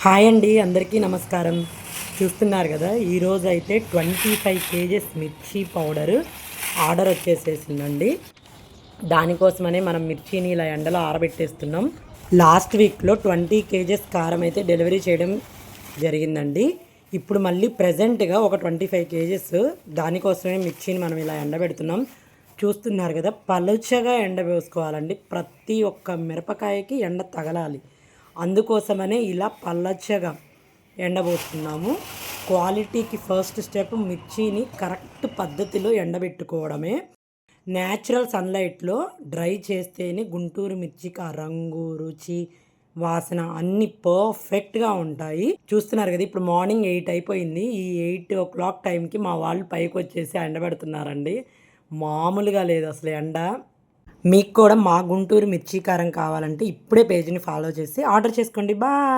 Hi అండి, అందరికీ నమస్కారం. చూస్తున్నారు కదా, ఈరోజు అయితే 25 కేజెస్ మిర్చి పౌడర్ ఆర్డర్ వచ్చేసేసిందండి. దానికోసమనే మనం మిర్చిని ఇలా ఎండలో ఆరబెట్టేస్తున్నాం. లాస్ట్ వీక్లో 20 కేజెస్ కారం అయితే డెలివరీ చేయడం జరిగిందండి. ఇప్పుడు మళ్ళీ ప్రజెంట్గా ఒక 25 కేజెస్ దానికోసమే మిర్చిని మనం ఇలా ఎండబెడుతున్నాం. చూస్తున్నారు కదా, పలుచగా ఎండబోసుకోవాలండి. ప్రతి ఒక్క మిరపకాయకి ఎండ తగలాలి. అందుకోసమనే ఇలా పల్లచగా ఎండబోస్తున్నాము. క్వాలిటీకి ఫస్ట్ స్టెప్ మిర్చిని కరెక్ట్ పద్ధతిలో ఎండబెట్టుకోవడమే. న్యాచురల్ సన్లైట్లో డ్రై చేస్తేనే గుంటూరు మిర్చికి ఆ రంగు, రుచి, వాసన అన్నీ పర్ఫెక్ట్గా ఉంటాయి. చూస్తున్నారు కదా, ఇప్పుడు మార్నింగ్ 8 అయిపోయింది. ఈ 8 o'clock టైంకి మా వాళ్ళు పైకి వచ్చేసి ఎండబెడుతున్నారండి. మామూలుగా లేదు అసలు ఎండ. మీకు కూడా మా గుంటూరు మిర్చి కారం కావాలంటే ఇప్పుడే పేజీని ఫాలో చేసి ఆర్డర్ చేసుకోండి. బాయ్.